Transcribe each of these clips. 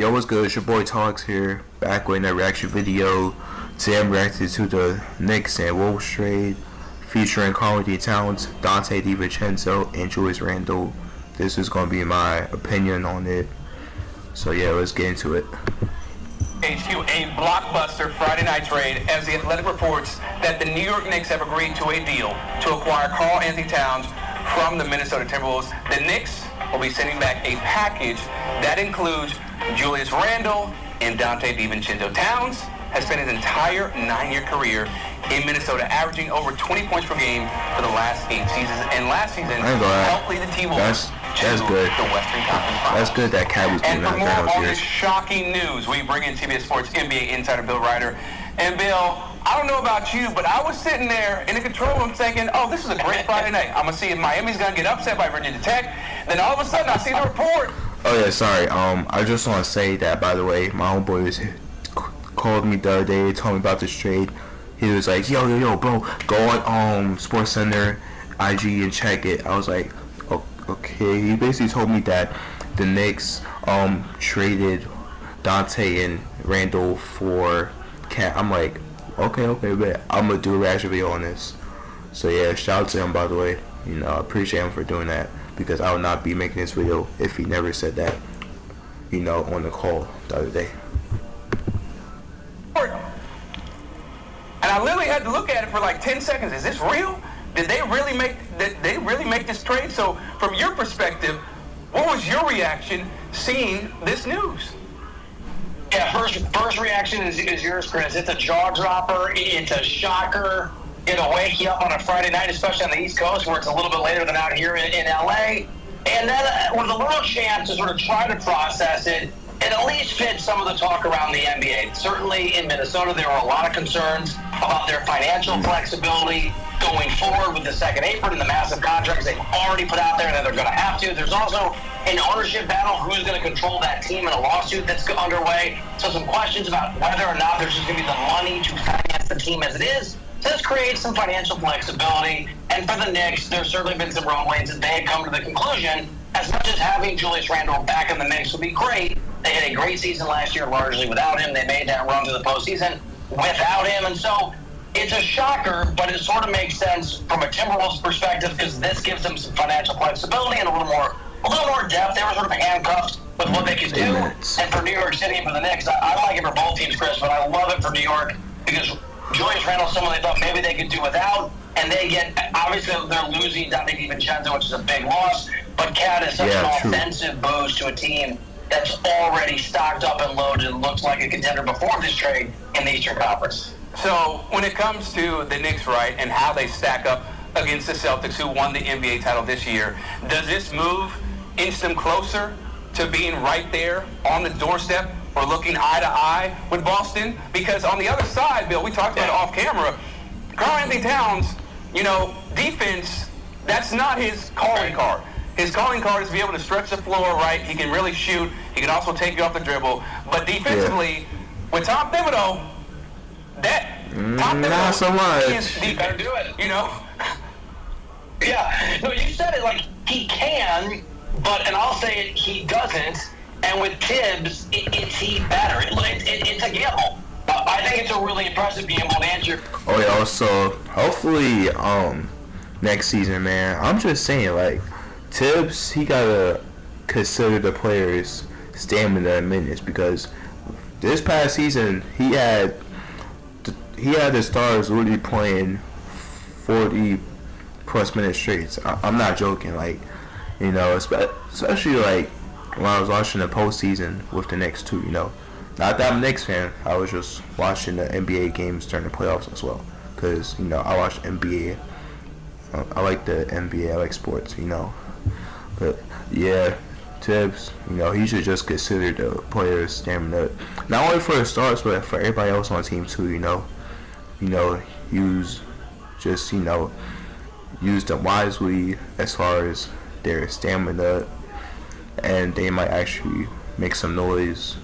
Yo, what's good? It's your boy Talks here, back with a reaction video. Today I'm reacting to the Knicks and Wolves trade, featuring Karl-Anthony Towns, DiVicenzo, and Randle. This is going to be my opinion on it. So yeah, let's get into it. HQ, a blockbuster Friday night trade as the Athletic reports that the New York Knicks have agreed to a deal to acquire Karl-Anthony Towns from the Minnesota Timberwolves. The Knicks will be sending back a package that includes Julius Randle and DiVicenzo. Towns has spent his entire 9-year career in Minnesota, averaging over 20 points per game for the last 8 seasons. And last season, helped lead the T-Wolves that's good. The Western Conference Finals. That's good that Cat was doing that. And for more on years. this shocking news, we bring in CBS Sports NBA insider Bill Ryder. And Bill, I don't know about you, but I was sitting there in the control room thinking, oh, this is a great Friday night. I'm going to see if Miami's going to get upset by Virginia Tech. Then all of a sudden, I see the report. Oh yeah, sorry. I just want to say that, by the way, my homeboy called me the other day, told me about this trade. He was like, yo, bro, go on Sports Center, IG, and check it. I was like, okay. He basically told me that the Knicks traded Dante and Randle for Cat. I'm like, okay, but I'm gonna do a reaction video on this. So yeah, shout out to him, by the way. You know, I appreciate him for doing that, because I would not be making this video if he never said that, you know, on the call the other day. And I literally had to look at it for like 10 seconds. Is this real? Did they really make this trade? So from your perspective, what was your reaction seeing this news? Yeah, first reaction is yours, Chris. It's a jaw dropper. It's a shocker. It'll wake you up on a Friday night, especially on the East Coast, where it's a little bit later than out here in LA. And then with a little chance to sort of try to process it, it at least fits some of the talk around the NBA. Certainly in Minnesota, there were a lot of concerns about their financial flexibility going forward with the second apron and the massive contracts they've already put out there and that they're going to have to. There's also an ownership battle. Who's going to control that team in a lawsuit that's underway? So some questions about whether or not there's just going to be the money to finance the team as it is. So this creates some financial flexibility. And for the Knicks, there's certainly been some rumblings that they had come to the conclusion, as much as having Julius Randle back in the mix would be great, they had a great season last year largely without him. They made that run to the postseason without him. And so it's a shocker, but it sort of makes sense from a Timberwolves perspective, because this gives them some financial flexibility and a little more depth. They were sort of handcuffed with what they could do. And for New York City and for the Knicks, I like it for both teams, Chris, but I love it for New York because Julius Randle is someone they thought maybe they could do without, and they get, obviously they're losing Dante DiVincenzo, which is a big loss, but Cat is such an offensive boost to a team that's already stocked up and loaded and looks like a contender before this trade in the Eastern Conference. So when it comes to the Knicks, right, and how they stack up against the Celtics, who won the NBA title this year, does this move inch them closer to being right there on the doorstep or looking eye to eye with Boston? Because on the other side, Bill, we talked about it off camera, Karl-Anthony Towns, you know, defense, that's not his calling card. His calling card is to be able to stretch the floor, right? He can really shoot. He can also take you off the dribble. But defensively, with Tom Thibodeau, not so much. He better do it, you know? Yeah. No, you said it like he can, and I'll say it, he doesn't. And with Tibbs, it's he better. It's a gamble. I think it's a really impressive gamble to answer. Oh yeah, so hopefully next season, man. I'm just saying, like, Tibbs, he gotta consider the players' stamina and minutes, because this past season he had the stars really playing 40 plus minutes straight. I'm not joking, like, you know, especially like when I was watching the postseason with the Knicks too, you know. Not that I'm a Knicks fan, I was just watching the NBA games during the playoffs as well, because, you know, I watch NBA. I like the NBA, I like sports, you know. But yeah, Tibbs, you know, he should just consider the players' stamina, not only for the stars, but for everybody else on the team too, you know. Use them wisely as far as their stamina, and they might actually make some noise,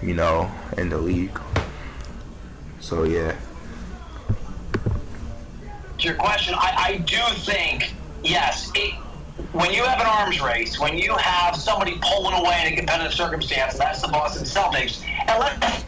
you know, in the league. So yeah. To your question, I do think, yes, when you have an arms race, when you have somebody pulling away in a competitive circumstance, and that's the Boston Celtics, and let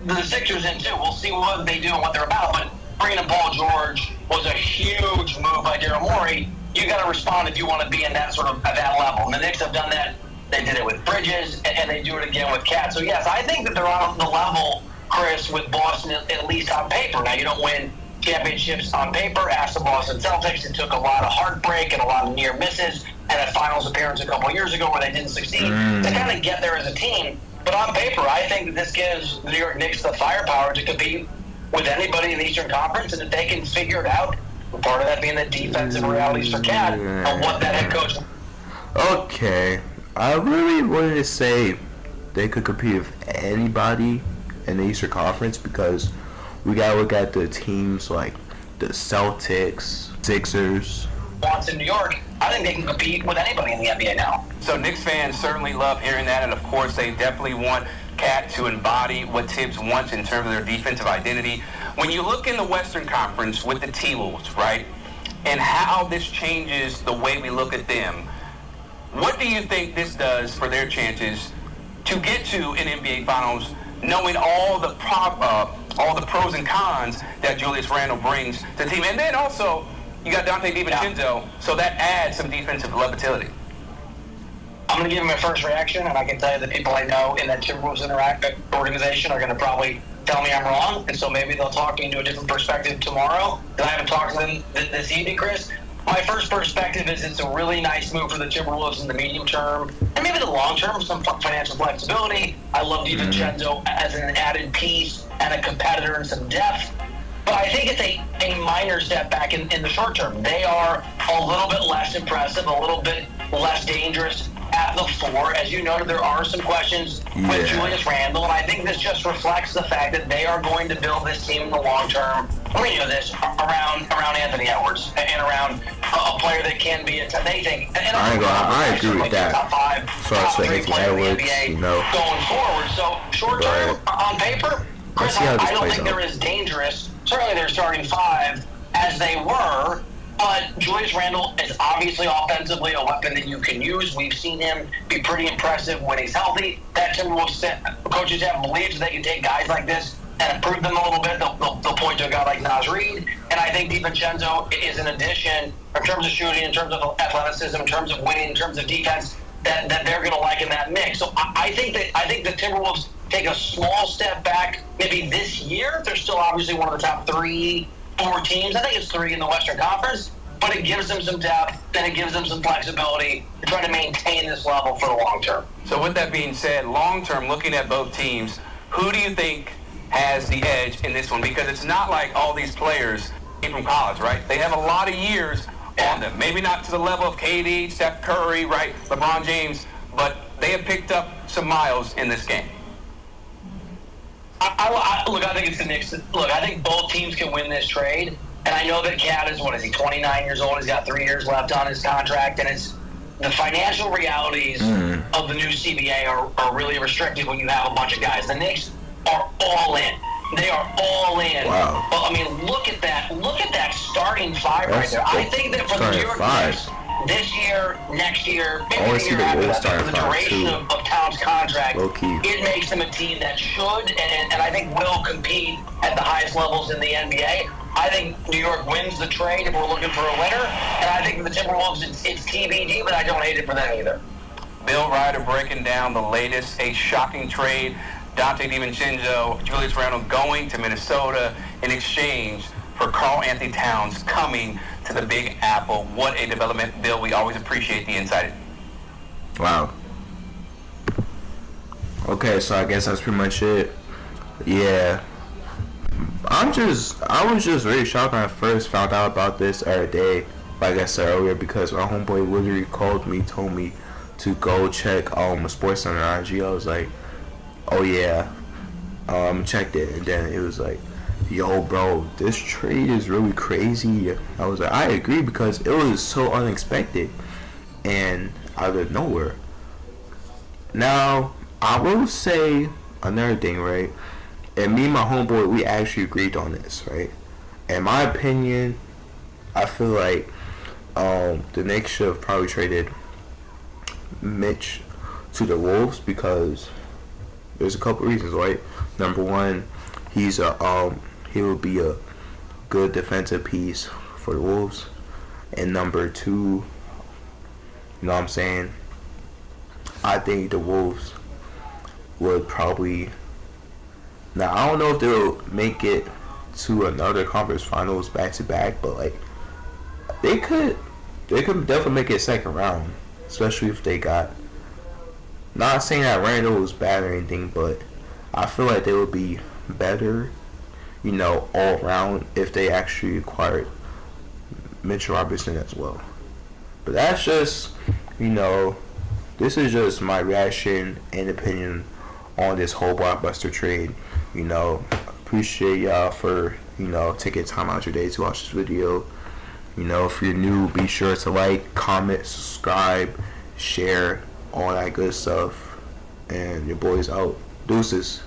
the Sixers in too. We'll see what they do and what they're about. But bringing in Paul George was a huge move by Daryl Morey. You got to respond if you want to be in that sort of at that level. And the Knicks have done that. They did it with Bridges, and they do it again with Cat. So yes, I think that they're on the level, Chris, with Boston at least on paper. Now you don't win championships on paper. Ask the Boston Celtics. It took a lot of heartbreak and a lot of near misses and a finals appearance a couple years ago where they didn't succeed to kind of get there as a team. But on paper, I think that this gives the New York Knicks the firepower to compete with anybody in the Eastern Conference, and if they can figure it out, part of that being the defensive realities for Cat and what that head coach. Okay, I really wanted to say they could compete with anybody in the Eastern Conference because we gotta look at the teams like the Celtics, Sixers. Wants in New York, I think they can compete with anybody in the NBA now. So Knicks fans certainly love hearing that, and of course they definitely want Cat to embody what Tibbs wants in terms of their defensive identity. When you look in the Western Conference with the T-Wolves, right, and how this changes the way we look at them, what do you think this does for their chances to get to an NBA Finals, knowing all the pros and cons that Julius Randle brings to the team? And then also, you got DiVicenzo, so that adds some defensive levitility. I'm going to give him a first reaction, and I can tell you the people I know in that Timberwolves organization are going to probably tell me I'm wrong, and so maybe they'll talk me into a different perspective tomorrow. Because I haven't talked to them this evening, Chris. My first perspective is it's a really nice move for the Timberwolves in the medium term, and maybe the long term, some financial flexibility. I love DiVicenzo as an added piece and a competitor and some depth. But I think it's a minor step back in the short term. They are a little bit less impressive, a little bit less dangerous at the four. As you noted, there are some questions with Julius Randle, and I think this just reflects the fact that they are going to build this team in the long term. We know this around Anthony Edwards and around a player that can be they think. And I agree with that. Top five, top three player in the NBA going forward. So short term on paper, Chris, I don't think they're as dangerous. Certainly they're starting five as they were, but Julius Randle is obviously offensively a weapon that you can use. We've seen him be pretty impressive when he's healthy. That Timberwolves coaches have believed they can take guys like this and improve them a little bit. They'll point to a guy like Naz Reid, and I think DiVicenzo is an addition in terms of shooting, in terms of athleticism, in terms of winning, in terms of defense that they're going to like in that mix. So I think the Timberwolves take a small step back maybe this year. They're still obviously one of the top 3-4 teams. I think it's 3 in the Western Conference, but it gives them some depth, and it gives them some flexibility to try to maintain this level for the long term. So with that being said, long term, looking at both teams, who do you think has the edge in this one? Because it's not like all these players came from college, right? They have a lot of years on them. Maybe not to the level of KD, Steph Curry, right, LeBron James, but they have picked up some miles in this game. I think it's the Knicks. Look, I think both teams can win this trade. And I know that Cat is, 29 years old. He's got 3 years left on his contract. And it's the financial realities of the new CBA are really restrictive when you have a bunch of guys. The Knicks are all in. They are all in. Wow. But, I mean, look at that. Look at that starting five right there. I think that for the New York Knicks, this year, next year, maybe the year after that, for the duration of Towns' contract, it makes them a team that should and I think will compete at the highest levels in the NBA. I think New York wins the trade if we're looking for a winner, and I think the Timberwolves, it's TBD, but I don't hate it for them either. Bill Ryder breaking down the latest, a shocking trade. DiVicenzo, Julius Randle going to Minnesota in exchange for Karl-Anthony Towns coming to the Big Apple. What a development, Bill. We always appreciate the insight. Wow. Okay, so I guess that's pretty much it. Yeah. I was just very shocked when I first found out about this other day, like I said earlier, because my homeboy literally called me, told me to go check Sports Center on IG. I was like, oh yeah, checked it, and then it was like, yo bro, this trade is really crazy. I was like, I agree, because it was so unexpected and out of nowhere. Now, I will say another thing, right? And me and my homeboy, we actually agreed on this, right? In my opinion, I feel like The Knicks should have probably traded Mitch to the Wolves because there's a couple reasons, right? Number one, he will be a good defensive piece for the Wolves, and number two, you know what I'm saying? I think the Wolves would probably. Now I don't know if they'll make it to another conference finals back to back, but like they could definitely make it second round, especially if they got. Not saying that Randle was bad or anything, but I feel like they would be better, you know, all around if they actually acquired Mitchell Robinson as well. But that's just, you know, this is just my reaction and opinion on this whole blockbuster trade. You know, appreciate y'all for, you know, taking time out your day to watch this video. You know, if you're new, be sure to like, comment, subscribe, share, all that good stuff. And your boy's out. Deuces.